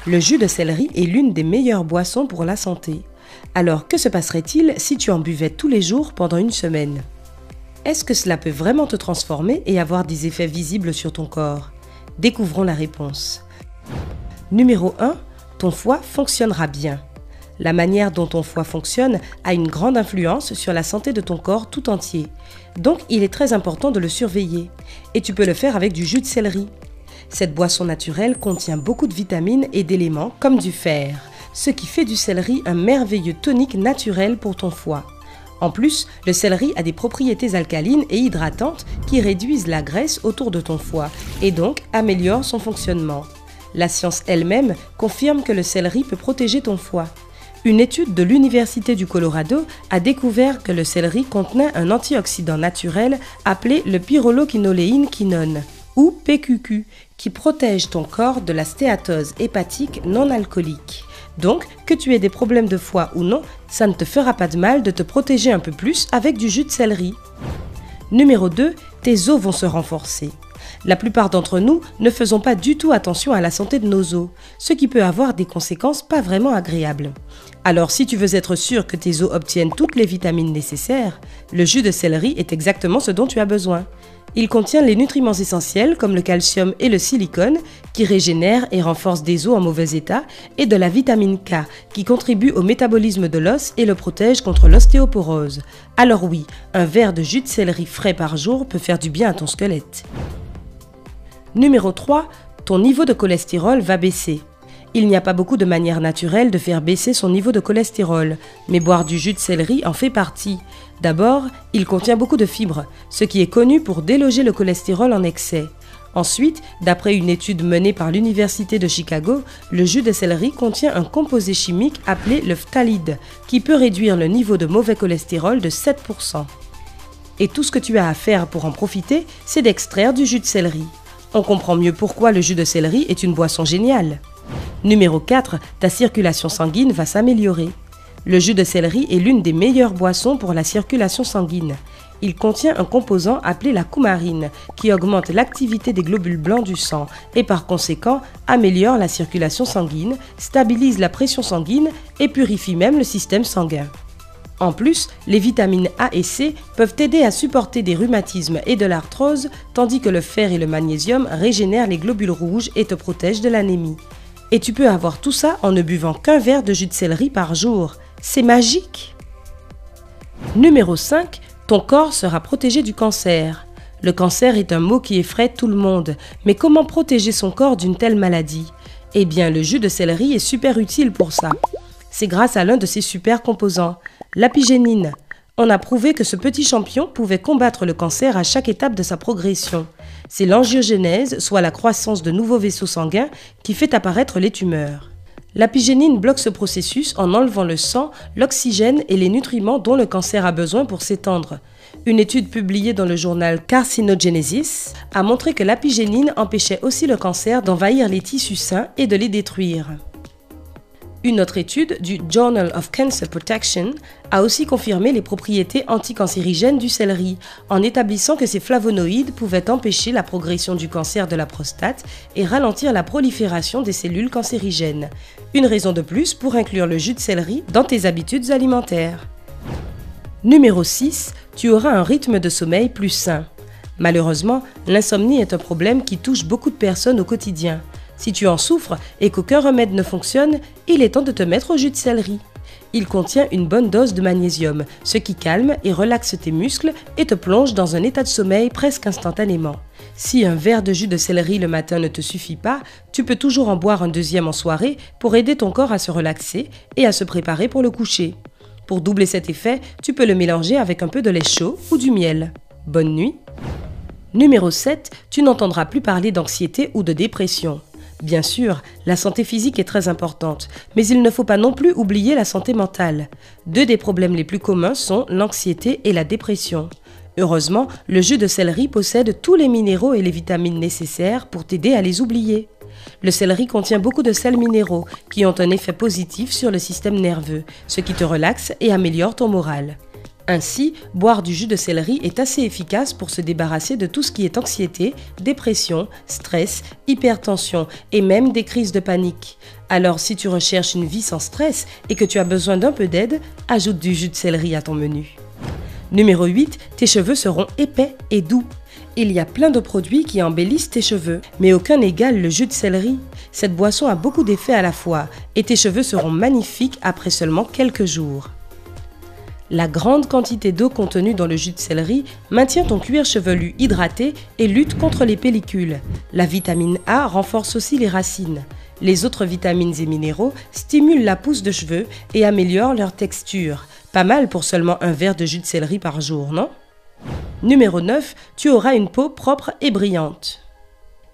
Le jus de céleri est l'une des meilleures boissons pour la santé. Alors que se passerait-il si tu en buvais tous les jours pendant une semaine? Est-ce que cela peut vraiment te transformer et avoir des effets visibles sur ton corps? Découvrons la réponse. Numéro 1. Ton foie fonctionnera bien. La manière dont ton foie fonctionne a une grande influence sur la santé de ton corps tout entier. Donc, il est très important de le surveiller. Et tu peux le faire avec du jus de céleri. Cette boisson naturelle contient beaucoup de vitamines et d'éléments comme du fer, ce qui fait du céleri un merveilleux tonique naturel pour ton foie. En plus, le céleri a des propriétés alcalines et hydratantes qui réduisent la graisse autour de ton foie et donc améliorent son fonctionnement. La science elle-même confirme que le céleri peut protéger ton foie. Une étude de l'Université du Colorado a découvert que le céleri contenait un antioxydant naturel appelé le pyrroloquinoléine-quinone, ou PQQ, qui protège ton corps de la stéatose hépatique non alcoolique. Donc, que tu aies des problèmes de foie ou non, ça ne te fera pas de mal de te protéger un peu plus avec du jus de céleri. Numéro 2, tes os vont se renforcer. La plupart d'entre nous ne faisons pas du tout attention à la santé de nos os, ce qui peut avoir des conséquences pas vraiment agréables. Alors si tu veux être sûr que tes os obtiennent toutes les vitamines nécessaires, le jus de céleri est exactement ce dont tu as besoin. Il contient les nutriments essentiels comme le calcium et le silicone qui régénèrent et renforcent des os en mauvais état et de la vitamine K qui contribue au métabolisme de l'os et le protège contre l'ostéoporose. Alors oui, un verre de jus de céleri frais par jour peut faire du bien à ton squelette. Numéro 3, ton niveau de cholestérol va baisser. Il n'y a pas beaucoup de manières naturelles de faire baisser son niveau de cholestérol, mais boire du jus de céleri en fait partie. D'abord, il contient beaucoup de fibres, ce qui est connu pour déloger le cholestérol en excès. Ensuite, d'après une étude menée par l'Université de Chicago, le jus de céleri contient un composé chimique appelé le phtalide, qui peut réduire le niveau de mauvais cholestérol de 7%. Et tout ce que tu as à faire pour en profiter, c'est d'extraire du jus de céleri. On comprend mieux pourquoi le jus de céleri est une boisson géniale. Numéro 4, ta circulation sanguine va s'améliorer. Le jus de céleri est l'une des meilleures boissons pour la circulation sanguine. Il contient un composant appelé la coumarine qui augmente l'activité des globules blancs du sang et par conséquent améliore la circulation sanguine, stabilise la pression sanguine et purifie même le système sanguin. En plus, les vitamines A et C peuvent t'aider à supporter des rhumatismes et de l'arthrose, tandis que le fer et le magnésium régénèrent les globules rouges et te protègent de l'anémie. Et tu peux avoir tout ça en ne buvant qu'un verre de jus de céleri par jour. C'est magique! Numéro 5, ton corps sera protégé du cancer. Le cancer est un mot qui effraie tout le monde, mais comment protéger son corps d'une telle maladie? Eh bien, le jus de céleri est super utile pour ça. C'est grâce à l'un de ses super composants, l'apigénine. On a prouvé que ce petit champion pouvait combattre le cancer à chaque étape de sa progression. C'est l'angiogénèse, soit la croissance de nouveaux vaisseaux sanguins, qui fait apparaître les tumeurs. L'apigénine bloque ce processus en enlevant le sang, l'oxygène et les nutriments dont le cancer a besoin pour s'étendre. Une étude publiée dans le journal Carcinogenesis a montré que l'apigénine empêchait aussi le cancer d'envahir les tissus sains et de les détruire. Une autre étude du Journal of Cancer Protection a aussi confirmé les propriétés anticancérigènes du céleri en établissant que ces flavonoïdes pouvaient empêcher la progression du cancer de la prostate et ralentir la prolifération des cellules cancérigènes. Une raison de plus pour inclure le jus de céleri dans tes habitudes alimentaires. Numéro 6, tu auras un rythme de sommeil plus sain. Malheureusement, l'insomnie est un problème qui touche beaucoup de personnes au quotidien. Si tu en souffres et qu'aucun remède ne fonctionne, il est temps de te mettre au jus de céleri. Il contient une bonne dose de magnésium, ce qui calme et relaxe tes muscles et te plonge dans un état de sommeil presque instantanément. Si un verre de jus de céleri le matin ne te suffit pas, tu peux toujours en boire un deuxième en soirée pour aider ton corps à se relaxer et à se préparer pour le coucher. Pour doubler cet effet, tu peux le mélanger avec un peu de lait chaud ou du miel. Bonne nuit! Numéro 7, tu n'entendras plus parler d'anxiété ou de dépression. Bien sûr, la santé physique est très importante, mais il ne faut pas non plus oublier la santé mentale. Deux des problèmes les plus communs sont l'anxiété et la dépression. Heureusement, le jus de céleri possède tous les minéraux et les vitamines nécessaires pour t'aider à les oublier. Le céleri contient beaucoup de sels minéraux qui ont un effet positif sur le système nerveux, ce qui te relaxe et améliore ton moral. Ainsi, boire du jus de céleri est assez efficace pour se débarrasser de tout ce qui est anxiété, dépression, stress, hypertension et même des crises de panique. Alors si tu recherches une vie sans stress et que tu as besoin d'un peu d'aide, ajoute du jus de céleri à ton menu. Numéro 8, tes cheveux seront épais et doux. Il y a plein de produits qui embellissent tes cheveux, mais aucun n'égale le jus de céleri. Cette boisson a beaucoup d'effets à la fois et tes cheveux seront magnifiques après seulement quelques jours. La grande quantité d'eau contenue dans le jus de céleri maintient ton cuir chevelu hydraté et lutte contre les pellicules. La vitamine A renforce aussi les racines. Les autres vitamines et minéraux stimulent la pousse de cheveux et améliorent leur texture. Pas mal pour seulement un verre de jus de céleri par jour, non? Numéro 9, tu auras une peau propre et brillante.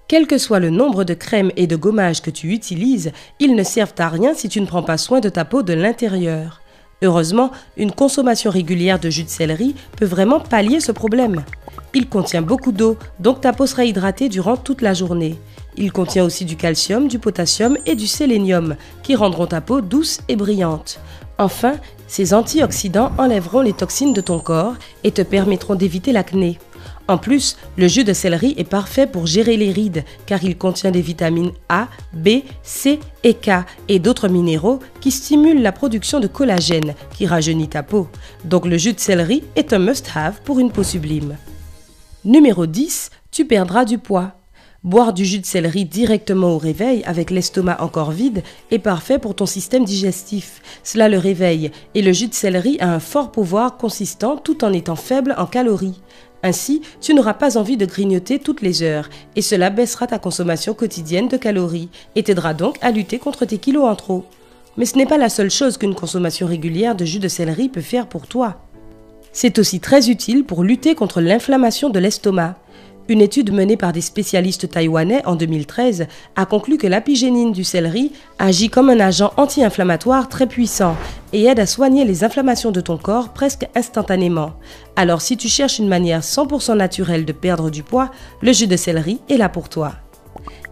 Quel que soit le nombre de crèmes et de gommages que tu utilises, ils ne servent à rien si tu ne prends pas soin de ta peau de l'intérieur. Heureusement, une consommation régulière de jus de céleri peut vraiment pallier ce problème. Il contient beaucoup d'eau, donc ta peau sera hydratée durant toute la journée. Il contient aussi du calcium, du potassium et du sélénium, qui rendront ta peau douce et brillante. Enfin, ces antioxydants enlèveront les toxines de ton corps et te permettront d'éviter l'acné. En plus, le jus de céleri est parfait pour gérer les rides car il contient des vitamines A, B, C et K et d'autres minéraux qui stimulent la production de collagène qui rajeunit ta peau. Donc le jus de céleri est un must-have pour une peau sublime. Numéro 10, tu perdras du poids. Boire du jus de céleri directement au réveil avec l'estomac encore vide est parfait pour ton système digestif. Cela le réveille et le jus de céleri a un fort pouvoir consistant tout en étant faible en calories. Ainsi, tu n'auras pas envie de grignoter toutes les heures et cela baissera ta consommation quotidienne de calories et t'aidera donc à lutter contre tes kilos en trop. Mais ce n'est pas la seule chose qu'une consommation régulière de jus de céleri peut faire pour toi. C'est aussi très utile pour lutter contre l'inflammation de l'estomac. Une étude menée par des spécialistes taïwanais en 2013 a conclu que l'apigénine du céleri agit comme un agent anti-inflammatoire très puissant et aide à soigner les inflammations de ton corps presque instantanément. Alors si tu cherches une manière 100% naturelle de perdre du poids, le jus de céleri est là pour toi.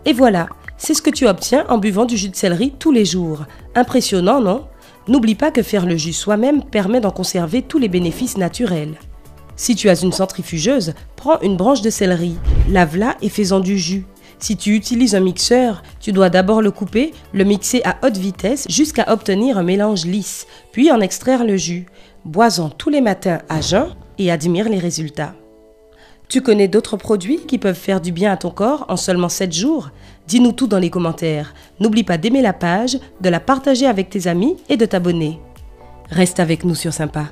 Et voilà, c'est ce que tu obtiens en buvant du jus de céleri tous les jours. Impressionnant, non? N'oublie pas que faire le jus soi-même permet d'en conserver tous les bénéfices naturels. Si tu as une centrifugeuse, prends une branche de céleri, lave-la et fais-en du jus. Si tu utilises un mixeur, tu dois d'abord le couper, le mixer à haute vitesse jusqu'à obtenir un mélange lisse, puis en extraire le jus. Bois-en tous les matins à jeun et admire les résultats. Tu connais d'autres produits qui peuvent faire du bien à ton corps en seulement 7 jours? Dis-nous tout dans les commentaires. N'oublie pas d'aimer la page, de la partager avec tes amis et de t'abonner. Reste avec nous sur Sympa.